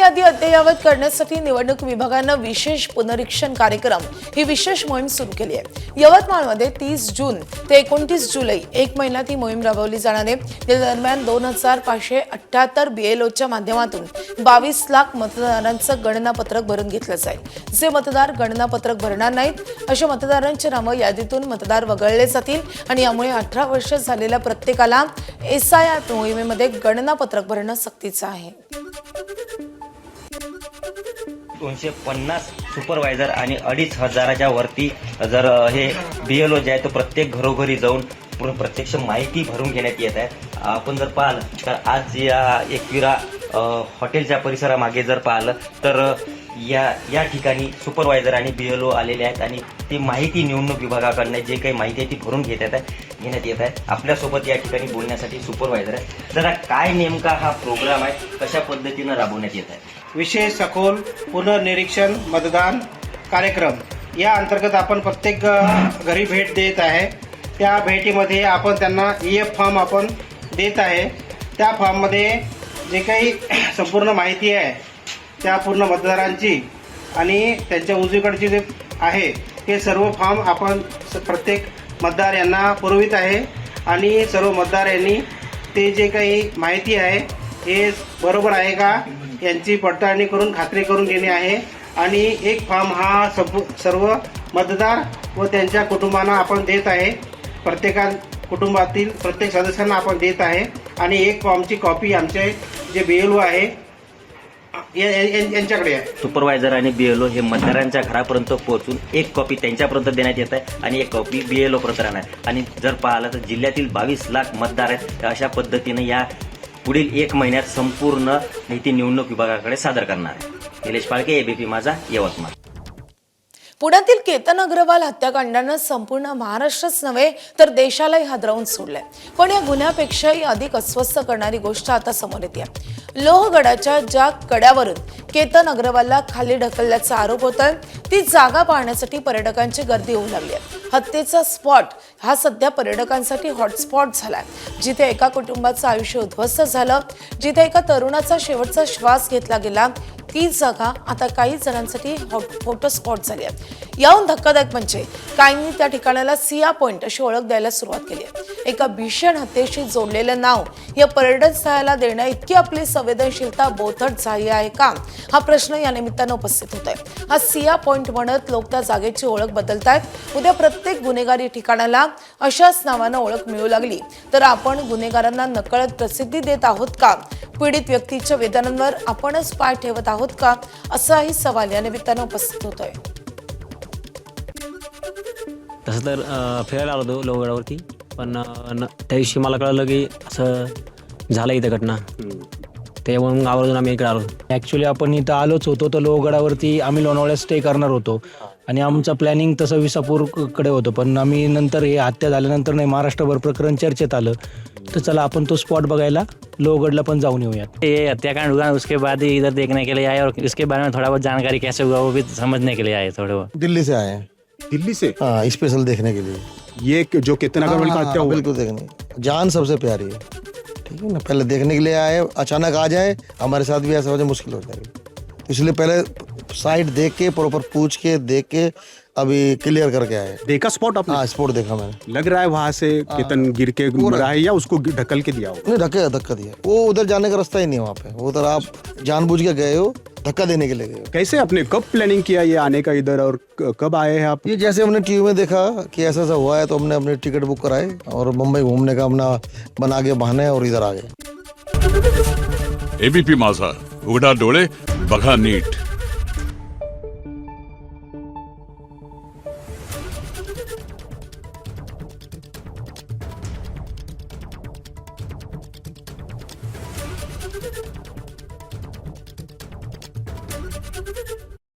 यादी अद्ययावत करण्यासाठी निवडणूक विभागानं विशेष पुनरीक्षण कार्यक्रम ही विशेष मोहीम सुरू केली आहे। यवतमाळमध्ये 30 जून ते 29 जुलै 1 महिन्यात ही मोहीम राबवली जाणार आहे। या दरम्यान 2578 बीएलओच्या माध्यमातून 22 लाख मतदारांचं गणनापत्रक भरून घेतलं जाईल। जे मतदार गणनापत्रक भरणार नाहीत अशा मतदारांची नावं यादीतून मतदार वगळले जातील आणि यामुळे 18 वर्ष झालेल्या प्रत्येकाला SIR मोहिमेमध्ये गणनापत्रक भरणं सक्तीचं आहे। 250 सुपरवायझर आणि 2500च्या वरती जर हे BLO जे आहे तो प्रत्येक घरोघरी जाऊन प्रत्यक्ष माहिती भरून घेण्यात येत आहे। आपण जर पाहिलं तर आज या एकविरा हॉटेलच्या परिसरामागे जर पाहिलं तर या ठिकाणी सुपरवायझर आणि BLO आलेले आहेत आणि ती माहिती निवडणूक विभागाकडनं जे काही माहिती आहे ती भरून घेण्यात येत आहे। आपल्यासोबत या ठिकाणी बोलण्यासाठी सुपरवायझर आहे। जरा काय नेमका हा प्रोग्राम आहे, कशा पद्धतीनं राबवण्यात येत आहे? विशेष सखोल पुनर्निरीक्षण मतदान कार्यक्रम या अंतर्गत आपण प्रत्येक घरी भेट देत आहे। त्या भेटीमध्ये आपण त्यांना EF फॉर्म आपण देत आहे। त्या फॉर्ममध्ये जे काही संपूर्ण माहिती आहे त्या पूर्ण मतदारांची आणि त्यांच्या उजवीकडची जे आहे हे सर्व फॉर्म आपण प्रत्येक मतदार यांना पुरवित आहे आणि सर्व मतदार यांनी ते जे काही माहिती आहे हे बरोबर आहे का यांची पडताळणी करून खात्री करून घेणे आहे। आणि एक फॉर्म हा सर्व मतदार व त्यांच्या कुटुंबांना आपण देत आहे। कुटुंबातील प्रत्येक सदस्यांना आपण देत आहे आणि एक फॉर्मची कॉपी आमचे जे BLO आहे यांच्याकडे आहे। सुपरवायझर आणि BLO हे मतदारांच्या घरापर्यंत पोहोचून एक कॉपी त्यांच्यापर्यंत देण्यात येत आहे आणि एक कॉपी BLO पर्यंत राहणार आहे। आणि जर पाहिलं तर जिल्ह्यातील 22 लाख मतदार आहेत। अशा पद्धतीने या पुढील 1 महिन्यात संपूर्ण माहिती निवडणूक विभागाकडे सादर करणार आहे। निलेश पाळके, ABP माझा, यवतमाळ। पुण्यातील केतन अग्रवाल हत्याकांडानं संपूर्ण महाराष्ट्रच नव्हे तर देशालाही हादरवून सोडलंय। पण या गुन्ह्यापेक्षाही अधिक अस्वस्थ करणारी गोष्ट आता समोर येते। लोहगडाच्या ज्या कड्यावरून केतन अग्रवालला खाली ढकलल्याचा आरोप होतोय ती जागा पाहण्यासाठी पर्यटकांची गर्दी होऊ लागली आहे। हत्येचा स्पॉट हा सध्या पर्यटकांसाठी हॉटस्पॉट झालाय, जिथे एका कुटुंबाचं आयुष्य उद्ध्वस्त झालं, जिथे एका तरुणाचा शेवटचा श्वास घेतला गेला, ती जागा आता काही जणांसाठी फोटो स्पॉट झाली आहे। याहून धक्कादायक म्हणजे काहींनी त्या ठिकाणाला सिया पॉइंट अशी ओळख द्यायला सुरुवात केली आहे। एका भीषण हत्येशी जोडलेलं नाव या पर्यटन स्थळाला देण्या इतकी आपली संवेदनशीलता बोथट झाली आहे का, हा प्रश्न या निमित्तानं उपस्थित होत आहे। हा सिया पॉइंट म्हणत लोक त्या जागेची ओळख बदलतायत। उद्या प्रत्येक गुन्हेगारी ठिकाणाला अशाच नावानं ओळख मिळू लागली तर आपण गुन्हेगारांना नकळत प्रसिद्धी देत आहोत का? पीडित व्यक्तीच्या वेदनांवर आपणच पाय ठेवत आहोत का, असाही सवाल या निमित्तानं उपस्थित होतोय। तसं तर फिरायला आलो होतो लोहगडावरती, पण त्या दिवशी मला कळलं की असं झालं इथं घटना, त्यामुळे मग आवर्जून आम्ही इकडे आलो। ॲक्च्युली आपण इथं आलोच होतो तर लोहगडावरती आम्ही लोणावळ्यात स्टे करणार होतो आणि आमचं प्लॅनिंग तसं विसापूरकडे होतं, पण आम्ही नंतर हे हत्या झाल्यानंतर नाही महाराष्ट्रभर प्रकरण चर्चेत आलं तर चला आपण तो स्पॉट बघायला लोहगडला पण जाऊन येऊयात। ये हत्याकांड हुआ, उसके बाद ही इधर देखने के लिए आए और इसके बारे में थोड़ा बहुत जानकारी कैसे हुआ वो भी समझने के लिए आए। थोड़े बहुत दिल्ली से आए हैं। दिल्ली से? हाँ, स्पेशल देखने के लिए। ये जो केतन अग्रवाल का हत्या हुआ, बिल्कुल देखने, जान सबसे प्यारी है, ठीक है ना। पहले देखने के लिए आए, अचानक आ जाए हमारे साथ भी ऐसा हो जाए मुश्किल हो जाएगी, तो इसलिए पहले साइड देख के प्रॉपर पूछ के देख के अभी क्लियर करके आए। देखा स्पॉट आपने? हाँ, स्पॉट देखा मैंने। लग रहा है वहां से केतन गिर के मरा है या उसको ढकल के दिया हो? नहीं, धक्का दिया, वो उधर जाने का रास्ता ही नहीं है वहाँ पे, उधर आप जानबूझ के गए हो, धक्का देने के लिए गए हो। कैसे आपने कब प्लानिंग किया ये आने का इधर और कब आए हैं आप? ये जैसे हमने टीवी में देखा कि ऐसा ऐसा हुआ है तो हमने अपनी टिकट बुक कराए और मुंबई घूमने का अपना बना के बहाने और इधर आ गए। ABP माझा, उघडा डोळे बघा नीट।